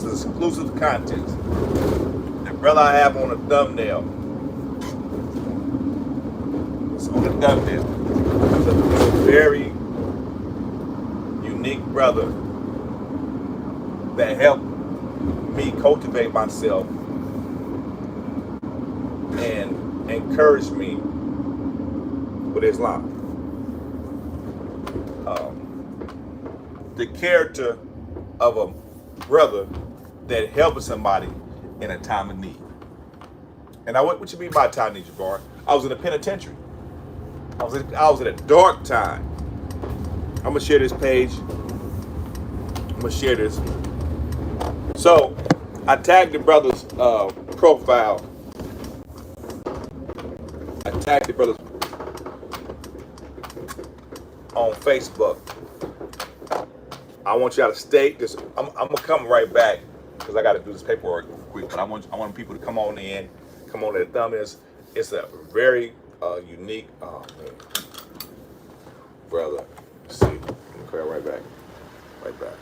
This is exclusive content. The brother I have on the thumbnail. It's on the thumbnail. He's a very unique brother that helped me cultivate myself and encouraged me with Islam. The character of a brother that helps somebody in a time of need. And what you mean by time of need, Jabari? I was in a penitentiary. I was in a dark time. I'm gonna share this page. I'm gonna share this. So I tagged the brother's profile. I tagged the brother's on Facebook. I want y'all to stay. I'm gonna come right back because I got to do this paperwork quick. But I want people to come on in, come on to the thumbnails. It's a very unique, brother. Let's see. I'm gonna call right back. Right back.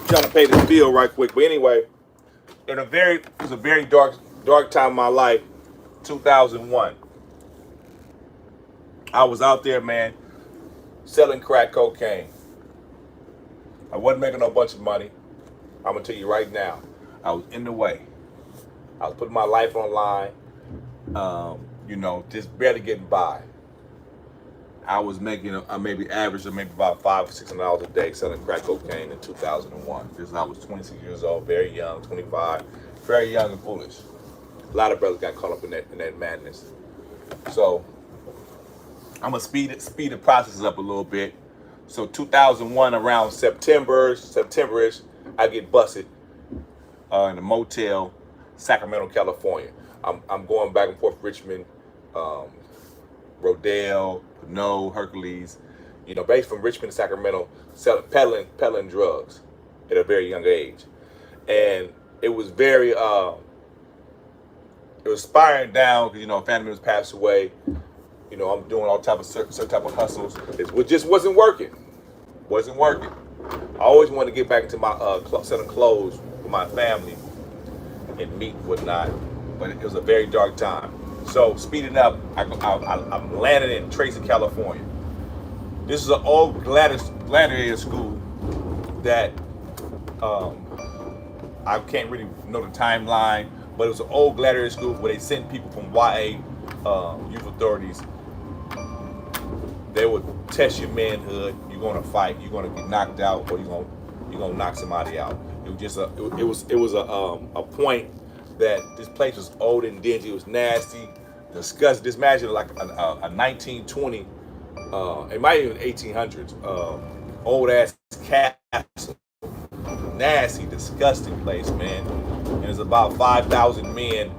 Trying to pay this bill right quick, but anyway, it was a very dark time in my life. 2001. I was out there, man, selling crack cocaine. I wasn't making no bunch of money. I'm gonna tell you right now, I was in the way. I was putting my life on the line, just barely getting by. I was making maybe average of maybe about $500 or $600 a day selling crack cocaine in 2001. This I was 26 years old, very young, 25, very young and foolish. A lot of brothers got caught up in that madness. So I'm gonna speed the process up a little bit. So 2001, around September-ish, I get busted in a motel, Sacramento, California. I'm going back and forth Richmond, Rodale, No, Hercules, based from Richmond to Sacramento, peddling drugs at a very young age. And it was very, it was spiraling down because, family members passed away. I'm doing all type of certain type of hustles. It just wasn't working. I always wanted to get back into my set of clothes with my family and meat and whatnot, but it was a very dark time. So speeding up, I'm landing in Tracy, California. This is an old gladiator school that I can't really know the timeline, but it was an old gladiator school where they sent people from YA youth authorities. They would test your manhood. You're gonna fight. You're gonna get knocked out, or you're gonna knock somebody out. It was just it was a point that this place was old and dingy. It was nasty, disgusting. Just imagine like a 1920, it might even 1800s, old ass castle. Nasty, disgusting place, man. And there's about 5,000 men,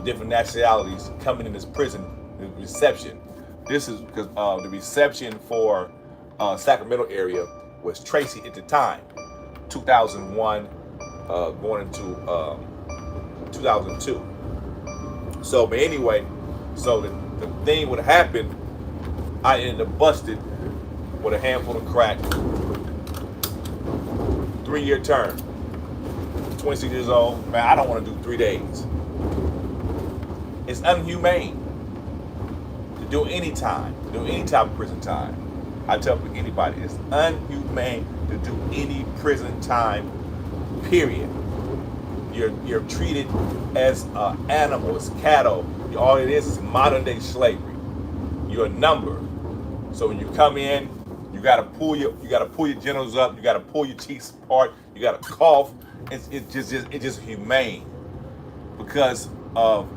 different nationalities, coming in this prison the reception. This is because the reception for Sacramento area was Tracy at the time, 2001, going into 2002. So, but anyway, so the thing would happen. I ended up busted with a handful of crack, 3-year term. 26 years old, man. I don't want to do 3 days. It's unhumane to do any time, to do any type of prison time. I tell anybody, it's unhumane to do any prison time, period. You're treated as an animal, as cattle. All it is modern day slavery. You're a number. So when you come in, you gotta pull your genitals up, you gotta pull your cheeks apart, you gotta cough. It's just humane because of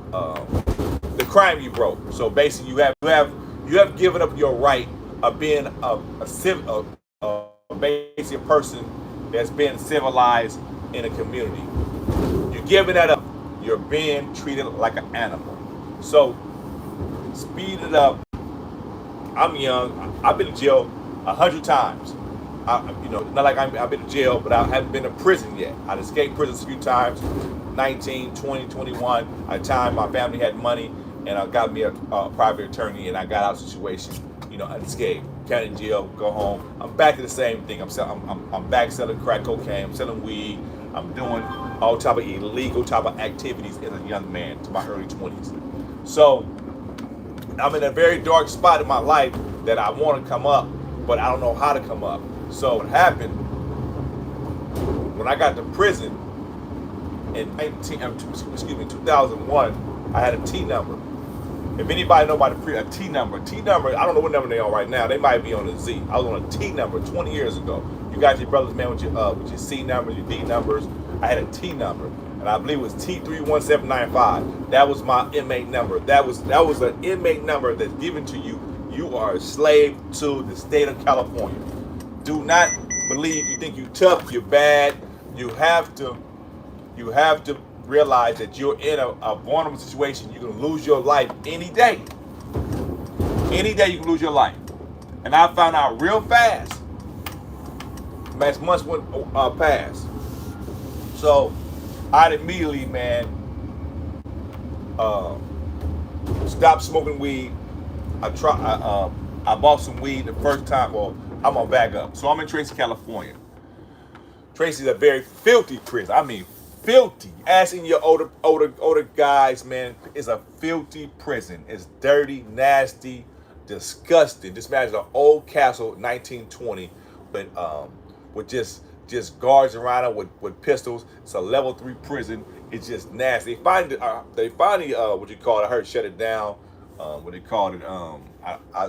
the crime you broke. So basically, you have given up your right of being basically a person that's been civilized in a community. You're giving that up. You're being treated like an animal. So speed it up. I'm young. I've been to jail 100 times. Not like I've been to jail, but I haven't been to prison yet. I've escaped prison a few times, 19, 20, 21. At the time, my family had money, and I got me a private attorney, and I got out of the situation. I escaped. County jail, go home. I'm back to the same thing. I'm back selling crack cocaine. I'm selling weed. I'm doing all type of illegal type of activities as a young man to my early 20s. So I'm in a very dark spot in my life that I want to come up, but I don't know how to come up. So what happened when I got to prison in 2001, I had a T number. If anybody know about a T number, I don't know what number they on right now. They might be on a Z. I was on a T number 20 years ago. You got your brothers, man, with your C numbers, your D numbers. I had a T number, and I believe it was T31795. That was my inmate number. That was an inmate number that's given to you. You are a slave to the state of California. Do not believe you think you tough, you're bad. You have to realize that you're in a vulnerable situation. You can lose your life any day. Any day you can lose your life. And I found out real fast. As months went past. So I immediately, man, stopped smoking weed. I bought some weed the first time. Well, I'm gonna back up. So I'm in Tracy, California. Tracy's a very filthy prison. I mean, filthy. Asking your older guys, man, it's a filthy prison. It's dirty, nasty, disgusting. Just imagine an old castle, 1920, but with just guards around it with pistols. It's a level 3 prison. It's just nasty. They finally what you call it? I heard shut it down. What they called it?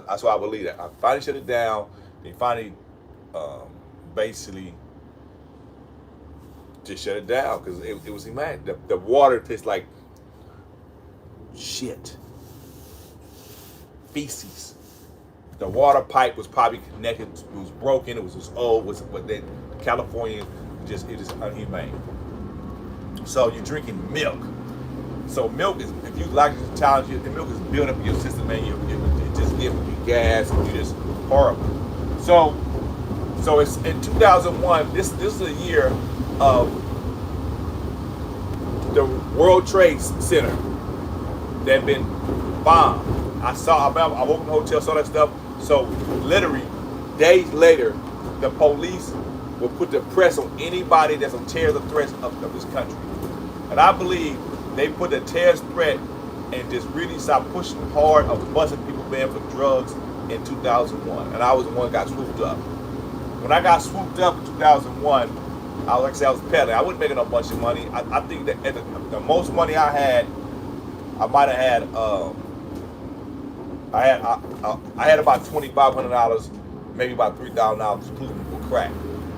That's why I believe that. I finally shut it down. They finally basically just shut it down because it was inhumane. The water tastes like shit, feces. The water pipe was probably connected. It was broken. It was just old. But then California it is unhumane. So you're drinking milk. So milk is, if you like to challenge you, the milk is built up in your system, man. It just gives you gas, and you just horrible. So it's in 2001. This is a year of the World Trade Center that had been bombed. I woke in the hotel, saw that stuff. So literally days later, the police will put the press on anybody that's on terrorist threats of this country. And I believe they put the terrorist threat and just really stopped pushing hard of busting people banned for drugs in 2001. And I was the one that got swooped up. When I got swooped up in 2001, I was peddling. I wasn't making a bunch of money. I think that the most money I had, I might have had I had about $2,500, maybe about $3,000, including for crack.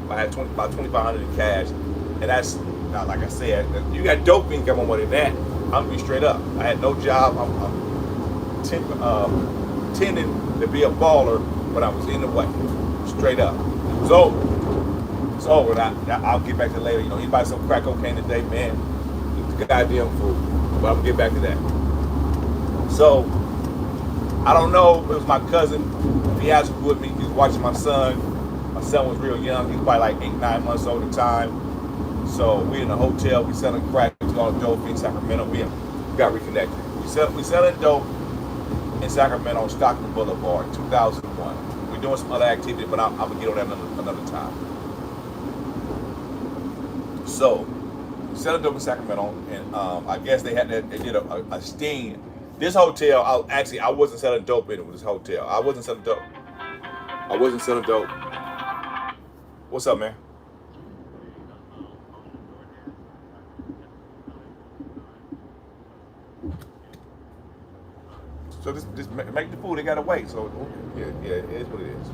I had about $2,500 in cash, and that's not, like I said. You got dope fiends got more money than that. I'm gonna be straight up. I had no job. I'm tending to be a baller, but I was in the way. Straight up, it was over. It's over. And I'll get back to it later. Anybody some crack cocaine today, man, eat the goddamn food. But I'm gonna get back to that. So I don't know if it was my cousin. He has with me. He was watching my son. My son was real young. He was probably like 8, 9 months old at the time. So we in a hotel. We selling crack. We all dope in Sacramento. We got reconnected. We selling dope in Sacramento on Stockton Boulevard, 2001. We're doing some other activity, but I'm gonna get on that another time. So, selling dope in Sacramento, and I guess they did a sting. This hotel, I wasn't selling dope in it with this hotel. I wasn't selling dope. What's up, man? So this make the food. They gotta wait. So yeah, it is what it is.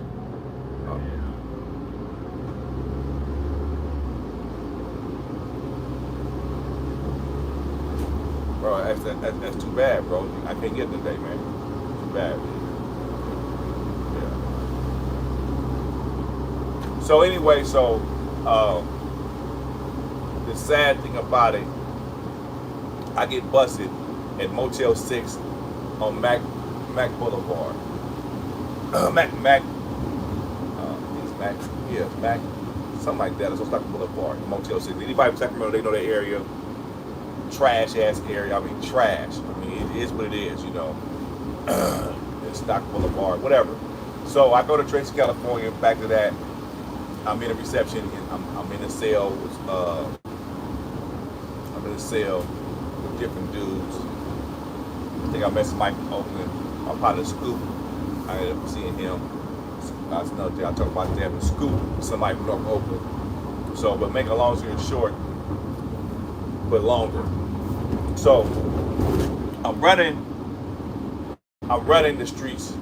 Bro, that's too bad, bro. I can't get it today, man. Too bad. Yeah. So anyway, the sad thing about it, I get busted at Motel 6 on Mac Boulevard. Mac, Mac, something like that. It's on Stockton Boulevard, Motel 6. Anybody from Sacramento, they know that area. Trash ass area. I mean, trash. I mean, it is what it is, you know. It's Stockton Boulevard, whatever. So I go to Tracy, California. Back to that, I'm in a reception, and I'm in a cell. I'm in a cell with different dudes. I think I met somebody from Oakland. I'm part of the Scoop. I ended up seeing him. That's another thing I talk about there. The Scoop, somebody from North Oakland. So, but making a long story short, but longer. So, I'm running the streets.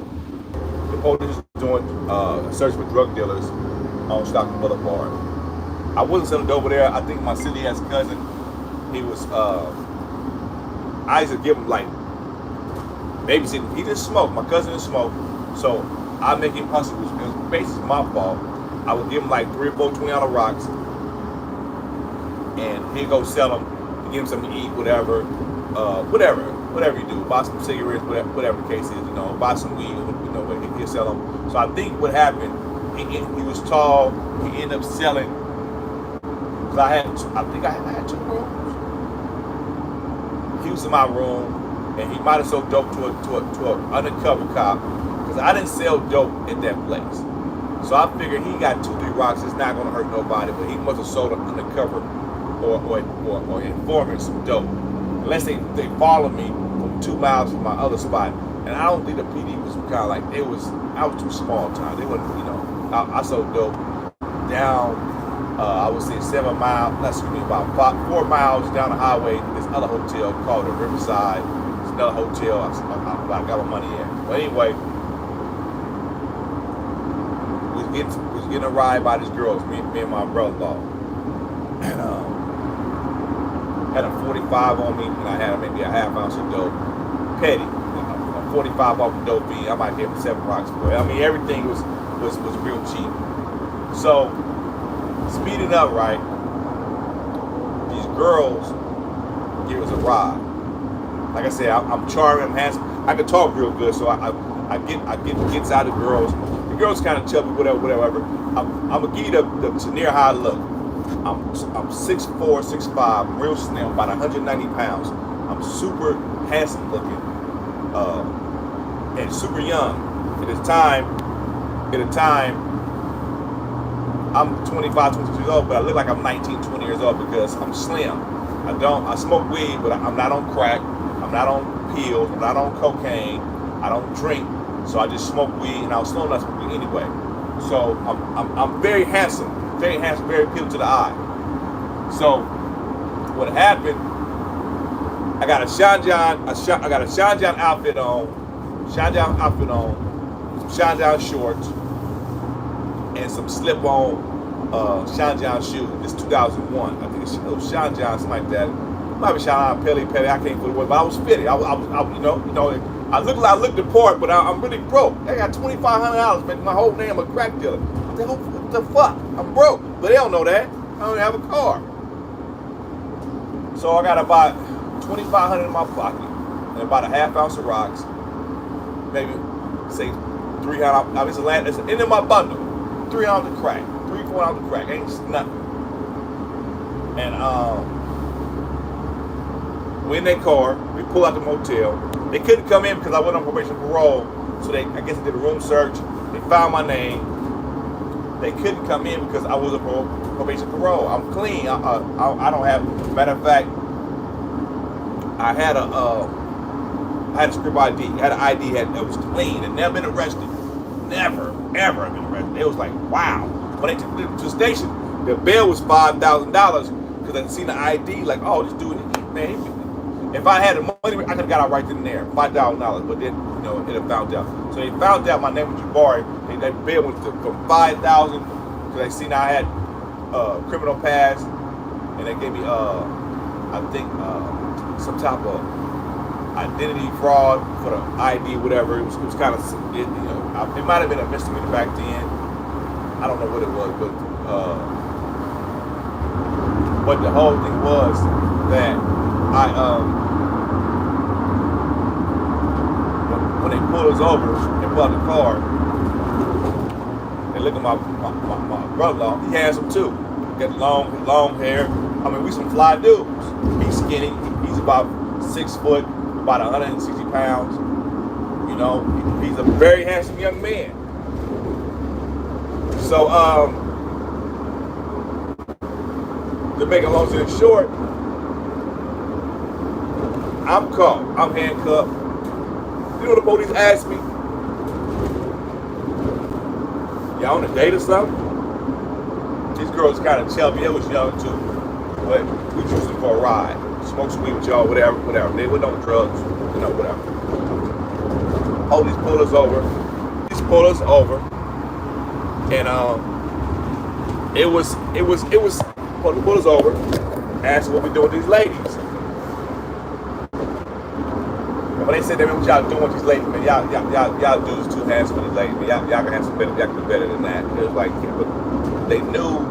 The police is doing a search for drug dealers on Stockton Boulevard. I wasn't selling over there. I think my city ass cousin, he was. I used to give him like babysitting. He didn't smoke. My cousin didn't smoke. So I make him hustle. It was basically my fault. I would give him like 3 or 4 $20 rocks, and he'd go sell them. Give him something to eat, whatever you do. Buy some cigarettes, whatever the case is. You know, buy some weed. You know, he'll sell them. So I think what happened, he was tall. He ended up selling. Cause I think I had 2 rooms. He was in my room, and he might have sold dope to an undercover cop, because I didn't sell dope at that place. So I figured he got 2, 3 rocks. It's not gonna hurt nobody, but he must have sold an undercover or informant some dope. Unless they follow me from 2 miles from my other spot, and I don't think the PD was kind of like I was too small time. They wouldn't, you know. I sold dope down. I would say 7 miles, about 4 miles down the highway. This other hotel called the Riverside. It's another hotel I got my money in. But anyway, we was getting a ride by these girls, me and my brother-in-law. And had a 45 on me, and I had maybe a half ounce of dope. Petty. A 45 off of dope bean. I might give him 7 rocks for it. I mean, everything was real cheap. So, speeding up, right? These girls give us a ride. Like I said, I'm charming, I'm handsome. I can talk real good, so I get inside the girls. The girls kind of chubby, whatever. I'm gonna give you the near how I look. I'm 6'4", 6'5", I'm real slim, about 190 pounds. I'm super handsome looking, and super young. At a time, I'm 25, 26 years old, but I look like I'm 19, 20 years old because I'm slim. I smoke weed, but I'm not on crack. I'm not on pills. I'm not on cocaine. I don't drink. So I just smoke weed, and I was slow enough to smoke weed anyway. So I'm very handsome, very appealing to the eye. So what happened? I got a Sean John outfit on, some Sean John shorts, and some slip-on Sean John shoes. This 2001. I think it was Sean John, something like that. Might be Sean John Pelly. I can't put it away, but I was fitted. I looked the part, but I'm really broke. I got $2,500, making my whole name a crack dealer. What the fuck? I'm broke, but they don't know that. I don't even have a car. So I got about $2,500 in my pocket and about a half ounce of rocks. maybe say 300. I mean, it's in my bundle. 3 ounces of crack, 3-4 ounces of crack, ain't nothing. And we in their car. We pull out the motel. They couldn't come in because I went on probation parole. So I guess they did a room search. They found my name. They couldn't come in because I was a probation parole. I'm clean. I don't have. Matter of fact, I had a script ID. I had an ID that was clean and never been arrested. Never, ever been arrested. It was like, wow. When they took me to the station, the bail was $5,000 because I seen the ID. Like, oh, this dude, man. If I had the money, I could have got out right then and there, $5,000. But then, it had found out. So they found out my name was Jabari. That bail went from $5,000 because they seen I had criminal past, and they gave me, I think, some type of identity fraud for the ID, whatever. It was kind of, it might have been a misdemeanor back then. I don't know what it was, but the whole thing was that when they pulled us over, they pulled out the car, they look at my brother-in-law. He has them too. Got long hair. I mean, we some fly dudes. He's skinny. He's about 6 foot, about 160 pounds. He's a very handsome young man. So, to make a long story short, I'm caught. I'm handcuffed. You know what the police asked me? Y'all on a date or something? This girl's kind of chubby. It was young too. But we used them for a ride. Smoke some weed with y'all, whatever. They were on drugs, whatever. Police pulled us over. And it was pulled us over, asked what we doing with these ladies. And when they said, what y'all doing with these ladies, man, y'all dudes too handsome for these ladies. Man, y'all can have some better, y'all can do better than that. It was like, they knew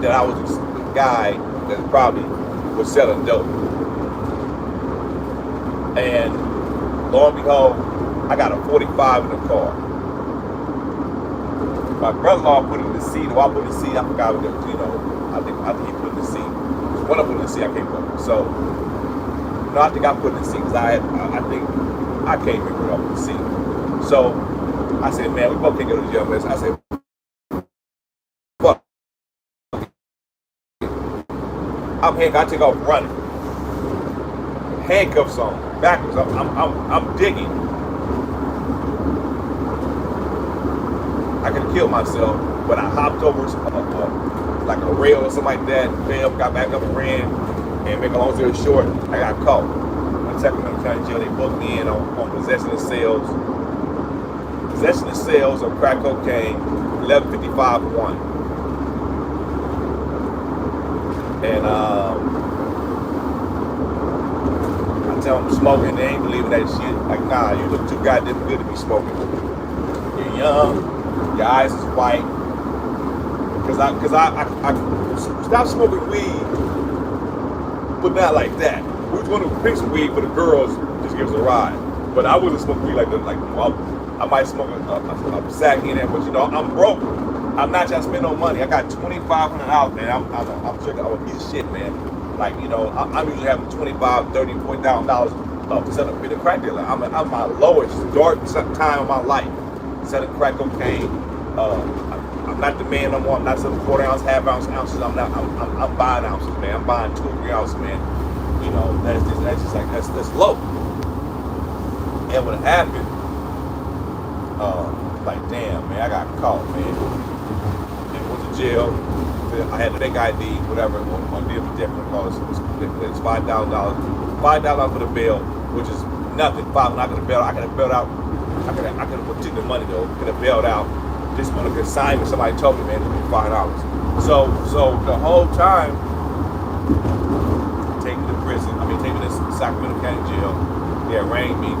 that I was a guy that probably was selling dope. And lo and behold, I got a 45 in the car. My brother-in-law put it in the seat, or I put it in the seat. I forgot what I think he put it in the seat. When I put it in the seat, I can't remember. So, no, I think I put it in the seat because I think I can't remember what I put in the seat. So, I said, man, we both can't go to the jail, man. I said, fuck. I'm handcuffed. I take off running. Handcuffs on, backwards. I'm digging. I could have killed myself, but I hopped over like a rail or something like that, fell, got back up and ran, and make a long story short, I got caught. In Sacramento County Jail, they booked me in on possession of sales of crack cocaine, 1155-1. And I tell them smoking, they ain't believing that shit. Like, nah, you look too goddamn good to be smoking. You're young. Your eyes is white. Cause I stopped smoking weed, but not like that. We was going to pick some weed for the girls, just give us a ride. But I wasn't smoking weed like that. Like, I might smoke a sack in there, but I'm broke. I'm not trying to spend no money. I got $2,500, man. I'm a piece of shit, man. Like, I'm usually having $25,000, $30,000, $40,000 to set up with a crack dealer. I'm my lowest, dark time of my life. Selling crack cocaine. I'm not the man no more. I'm not selling quarter ounce, half ounces. I'm buying ounces, man. I'm buying 2 or 3 ounces, man. That's low. And what happened? Like, damn, man, I got caught, man. And went to jail. I had a fake ID, whatever. On deal with different because it's $5,000. $5,000 for the bail, which is nothing. I could have bailed out. I could have took the money though. Could have bailed out. Just on a consignment. Somebody told me, man, it's $5. So the whole time, take me to prison. Take me to Sacramento County Jail. They arraigned me.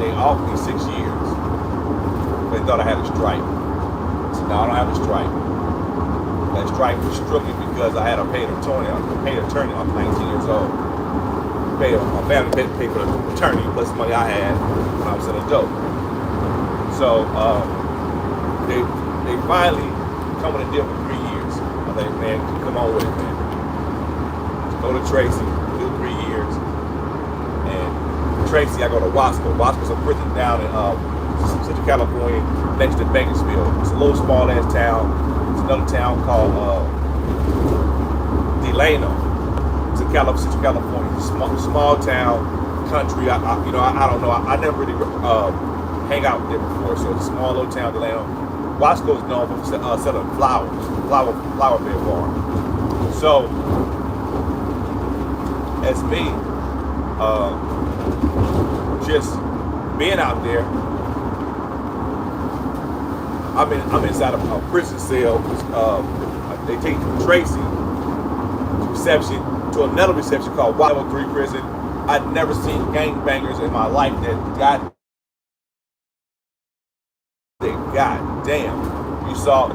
They offered me 6 years. They thought I had a stripe. I said, no, I don't have a stripe. That stripe was strictly because I had a paid attorney. I'm 19 years old. pay my family pay for the attorney plus the money I had when I was selling dope. So they finally come with a deal for 3 years. I think, man, come on with it, man. Go to Tracy, do 3 years, and Tracy, I go to Wasco. Wasco's a prison down in Central California, next to Bakersfield. It's a little small ass town. It's another town called Delano. It's in Central California. Small town, country. I don't know. I never really hang out there before, so it's a small little town, Delano. Wasco is known for selling flower bed farm. So, as me, just being out there, I'm inside a prison cell. They take Tracy to reception to another reception called Level 3 prison. I'd never seen gangbangers in my life that God damn. You saw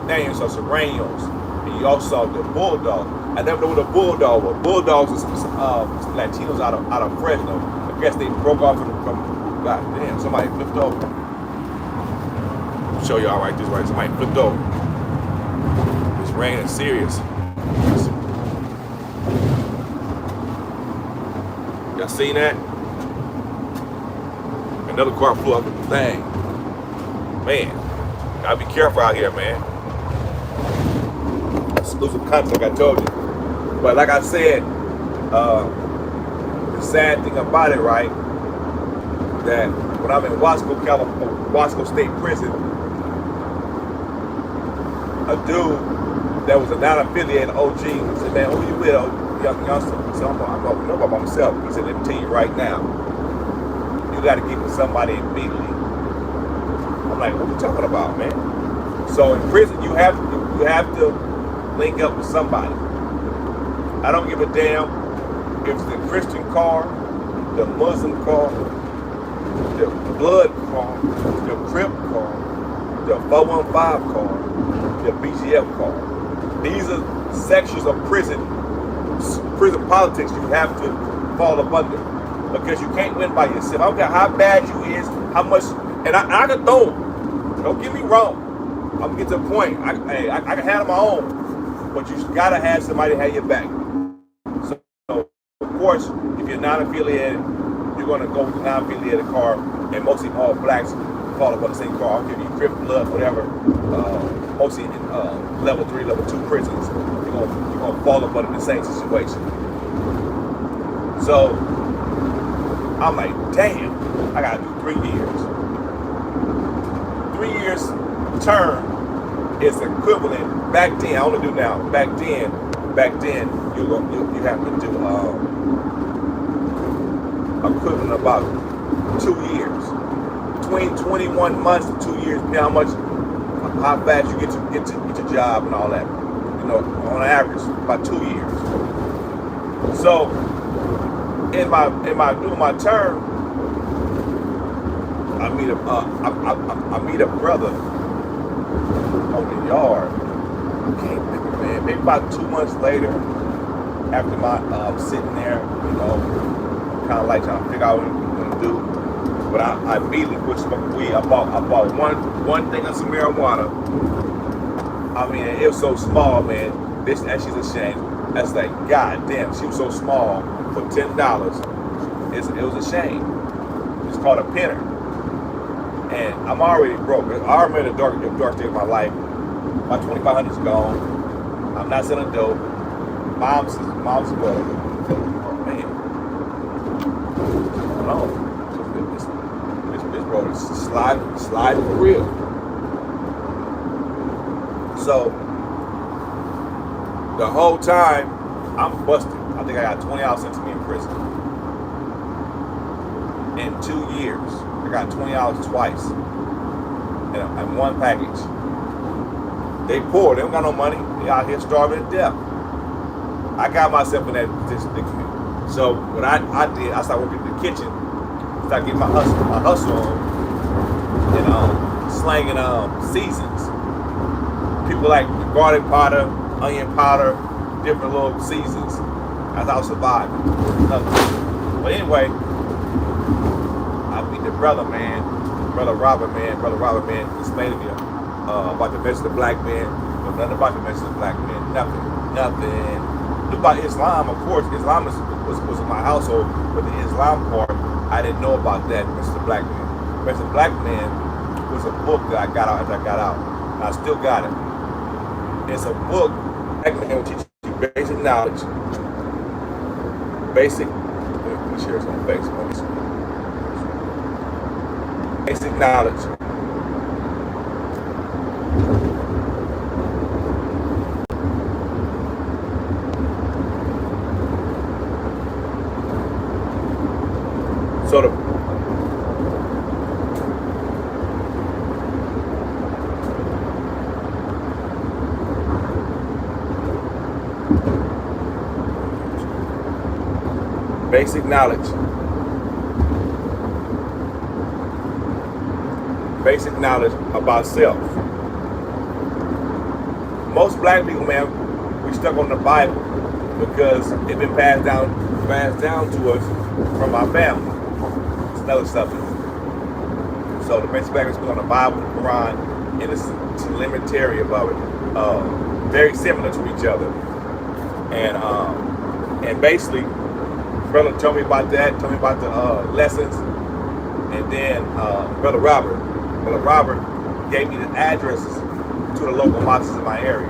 Serranos, and you also saw the Bulldog. I never knew what a Bulldog was. Bulldogs is Latinos out of Fresno. I guess they broke off from God damn, somebody flipped over. I'll show y'all right this way. Somebody flipped over. It's raining serious. Y'all seen that? Another car flew up with the thing. Man, gotta be careful out here, man. Exclusive content, like I told you. But like I said, the sad thing about it, right, that when I'm in Wasco State Prison, a dude that was a non-affiliated OG said, man, who you with, youngster? So I'm going to know by myself. He said, let me tell you right now, you got to get with somebody immediately. I'm like, what are you talking about, man? So in prison, you have to link up with somebody. I don't give a damn if it's the Christian car, the Muslim car, the blood car, the Crip car, the 415 car, the BGF car. These are sections of prison politics you have to fall up under, because you can't win by yourself. I don't care how bad you is, how much, and I can throw them. Don't get me wrong. I'm gonna get to the point. I can handle my own, but you gotta have somebody to have your back. So of course, if you're not affiliated, you're gonna go with the non-affiliated car, and mostly all blacks fall up on the same car. I'll give you Crip, blood, whatever. Mostly in level 3, level 2 prisons, you're gonna fall up under the same situation. So I'm like, damn, I gotta do 3 years. 3 years term is equivalent back then. I only do now. Back then, you have to do equivalent about 2 years, between 21 months to 2 years. How much, how fast you get your job and all that. You know, on average, about 2 years. So in my doing my term, I meet a brother on the yard. I can't remember, man. Maybe about 2 months later, after my sitting there, you know, kind of like trying to figure out what I'm gonna do. But I immediately quit smoking weed. I bought one thing of some marijuana. I mean, it was so small, man. And she's ashamed. That's like, god damn, she was so small for $10. It was a shame. It's called a pinner. And I'm already broke. I remember the dark day of my life. My 2,500 is gone. I'm not selling dope. Mom's well. Oh man. What's going on? This road is sliding for real. So the whole time I'm busted. I think I got 20 hours sent to me in prison. In 2 years, I got 20 hours twice in one package. They poor. They don't got no money. They out here starving to death. I got myself in that position. So what I did, I started working in the kitchen. Started getting my hustle on, and slanging seasons. People like garlic powder, onion powder, different little seasons. That's how I was surviving. But anyway, I meet the brother, man. Brother Robert, man, explained to me about the message of black men. Know nothing about the message of black men. Nothing. Knew about Islam, of course. Islam was in my household, but the Islam part, I didn't know about that message of black men. Message of black men was a book that I got out after I got out. And I still got it. It's a book that will teach you basic knowledge. Let me share some basic knowledge. So the basic knowledge. Basic knowledge about self. Most black people, man, we stuck on the Bible because it's been passed down to us from our family. It's another subject. So the basic black is on the Bible, the Quran, and it's elementary above it. Very similar to each other. And basically, brother told me about that, told me about the lessons, and then Brother Robert gave me the addresses to the local mosques in my area.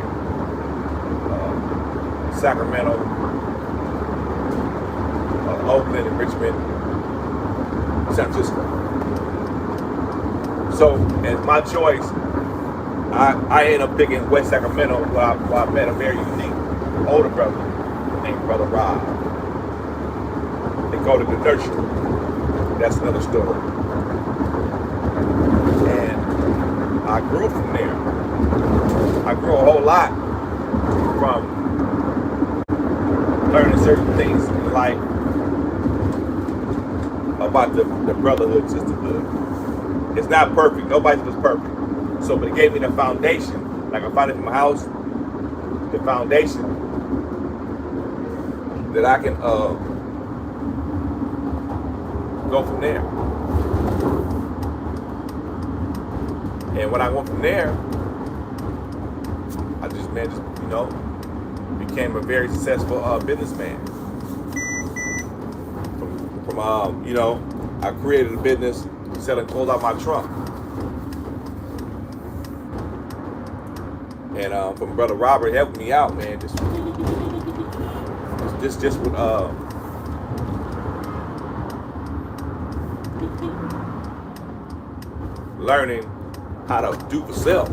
Sacramento, Oakland, and Richmond, San Francisco. So as my choice, I ended up picking West Sacramento where I met a very unique older brother named Brother Rob. They called it the nursery. That's another story. And I grew from there. I grew a whole lot from learning certain things in life about the brotherhood, sisterhood. It's not perfect. Nobody's just perfect. So, but it gave me the foundation. Like I found it in my house, the foundation that I can go from there. And when I went from there, I just became a very successful businessman. From I created a business selling clothes out my trunk. And from Brother Robert helping me out, man, just with learning how to do for self.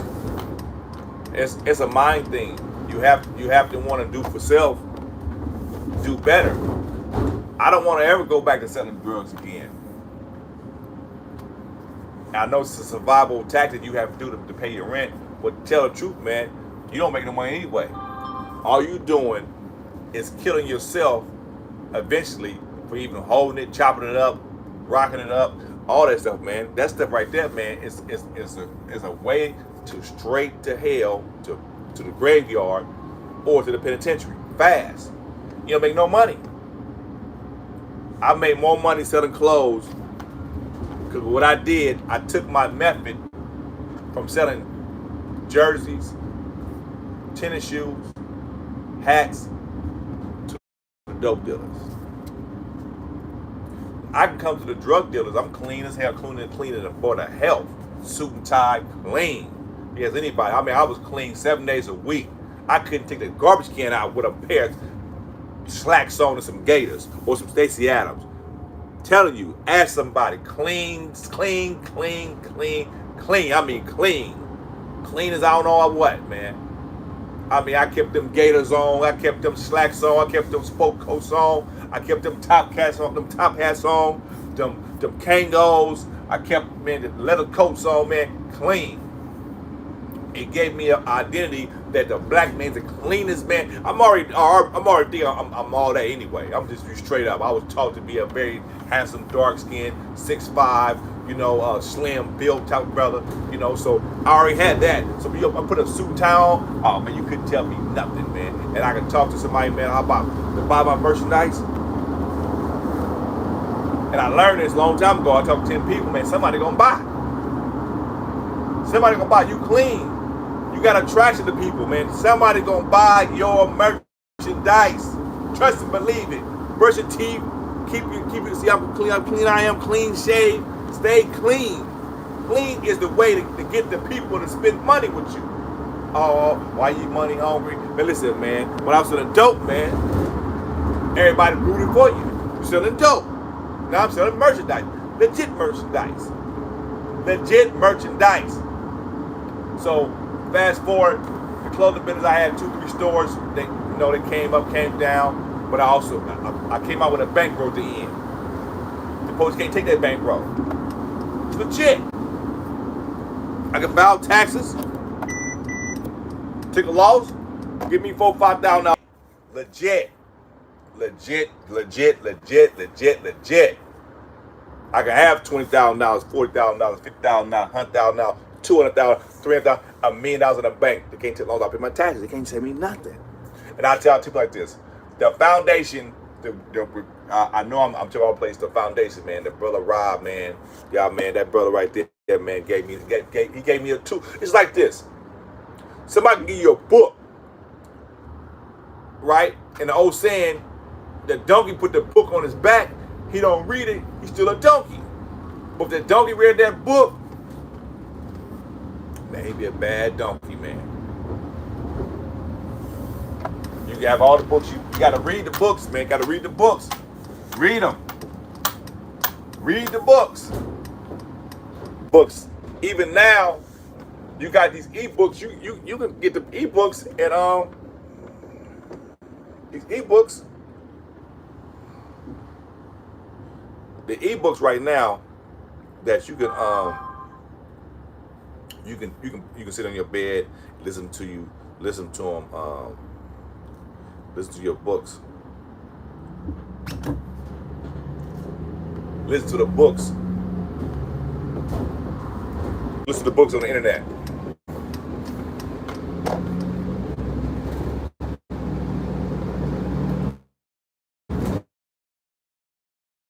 It's a mind thing. You have to want to do for self, do better. I don't want to ever go back to selling drugs again. I know it's a survival tactic you have to do to pay your rent, but tell the truth, man, you don't make no money anyway. All you doing is killing yourself eventually for even holding it, chopping it up, rocking it up, all that stuff, man. That stuff right there, man, is a way to straight to hell, to the graveyard, or to the penitentiary, fast. You don't make no money. I made more money selling clothes because what I did, I took my method from selling jerseys, tennis shoes, hats, to the dope dealers. I can come to the drug dealers. I'm clean as hell, cleaning for the health, suit and tie, clean. Yes, anybody. I mean, I was clean 7 days a week. I couldn't take the garbage can out with a pair of slacks on and some Gators or some Stacey Adams. Telling you, ask somebody, clean. I mean, clean. Clean as I don't know what, man. I mean, I kept them Gators on. I kept them slacks on. I kept them sport coats on. I kept them top hats on. Them Kangos. I kept, man, the leather coats on, man. Clean. It gave me an identity that the black man's the cleanest man. I'm already thinking I'm all that anyway. I'm just straight up. I was taught to be a very handsome, dark-skinned, 6'5", slim, built type brother. So I already had that. So I put a suit and tie on. Oh man, you couldn't tell me nothing, man. And I could talk to somebody, man, how about to buy my merchandise? And I learned this a long time ago. I talked to 10 people, man. Somebody gonna buy. Somebody gonna buy. You clean. You got attraction to people, man. Somebody gonna buy your merchandise. Trust and believe it. Brush your teeth. Keep it. See how clean I am. Clean shave. Stay clean. Clean is the way to get the people to spend money with you. Oh, why you money hungry? Man, listen, man. When I was selling dope, man, everybody rooted for you. You're selling dope. Now I'm selling merchandise. Legit merchandise. Legit merchandise. So fast forward, the clothing business, I had 2-3 stores. They came up, came down. But I came out with a bankroll at the end. The police can't take that bankroll. It's legit. I can file taxes, take a loss, give me $4,000-$5,000. Legit. I can have $20,000, $40,000, $50,000, $100,000, $200,000, $300,000, $1 million in the bank. They can't take loans. I pay my taxes. They can't tell me nothing. And I tell people like this: the foundation. I know I'm talking about place. The foundation, man. The brother Rob, man. Yeah, man. That brother right there, man, gave me a tool. It's like this. Somebody can give you a book, right? And the old saying, the donkey put the book on his back. He don't read it. He's still a donkey. But if the donkey read that book, man, he'd be a bad donkey, man. You have all the books. You got to read the books, man. Got to read the books. Read them. Read the books. Books. Even now, you got these ebooks. You can get the ebooks and these ebooks. The ebooks right now that you can sit on your bed, listen to them, listen to your books. Listen to the books. Listen to books on the internet.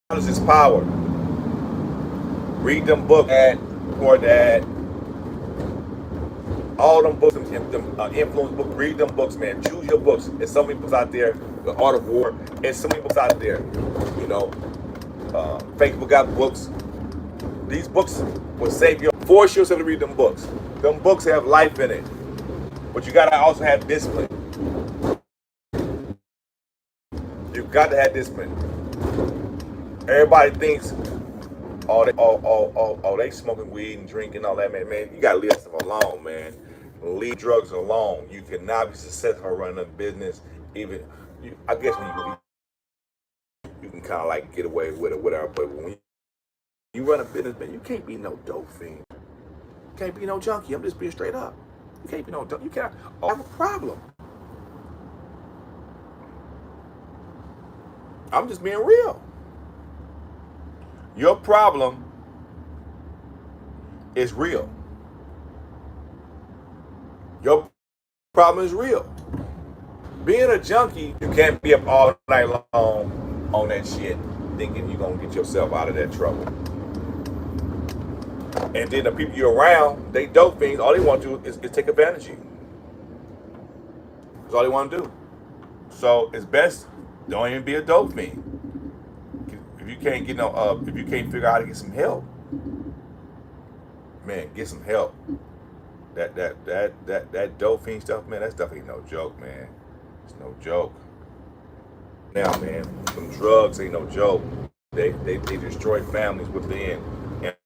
Knowledge is power. Read them books, or that. All them books, them influence books. Read them books, man. Choose your books. There's so many books out there. The Art of War. There's so many books out there. You know, Facebook got books. These books will save you. Force yourself to read them books. Them books have life in it. But you gotta also have discipline. You got to have discipline. Everybody thinks, they smoking weed and drinking all that, man. Man, you gotta leave that stuff alone, man. Leave drugs alone. You cannot be successful running a business. I guess when you can kind of like get away with it, whatever. But when you run a business, man, you can't be no dope fiend. You can't be no junkie. I'm just being straight up. You can't be no dope. You can't have a problem. I'm just being real. Your problem is real. Your problem is real. Being a junkie, you can't be up all night long on that shit thinking you're going to get yourself out of that trouble. And then the people you're around, they dope fiends, all they want to do is take advantage of you. That's all they want to do. So it's best, don't even be a dope fiend. If you can't if you can't figure out how to get some help, man, get some help. That dope fiend stuff, man, that stuff ain't no joke, man. It's no joke. Now, man, some drugs ain't no joke. They destroy families within.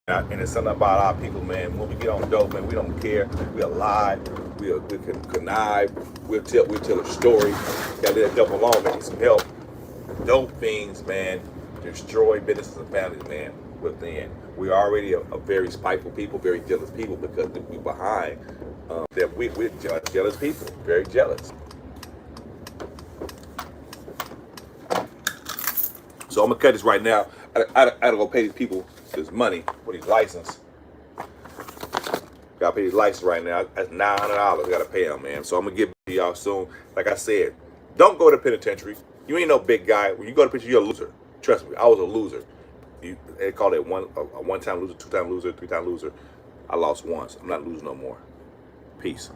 And it's something about our people, man. When we get on dope, man, we don't care. We'll lie. We can connive. We'll tell a story. Gotta let that dope alone, man. Get some help. Dope fiends, man, destroy businesses and families, man, within. We're already a very spiteful people, very jealous people, because we're behind that we're jealous people, very jealous. So I'm gonna cut this right now. I gotta go pay these people this money for these license. Gotta pay these license right now. That's $900. I gotta pay them, man. So I'm gonna get to y'all soon. Like I said, don't go to penitentiary. You ain't no big guy. When you go to penitentiary, you're a loser. Trust me, I was a loser. They call it a one-time loser, two-time loser, three-time loser. I lost once. I'm not losing no more. Peace.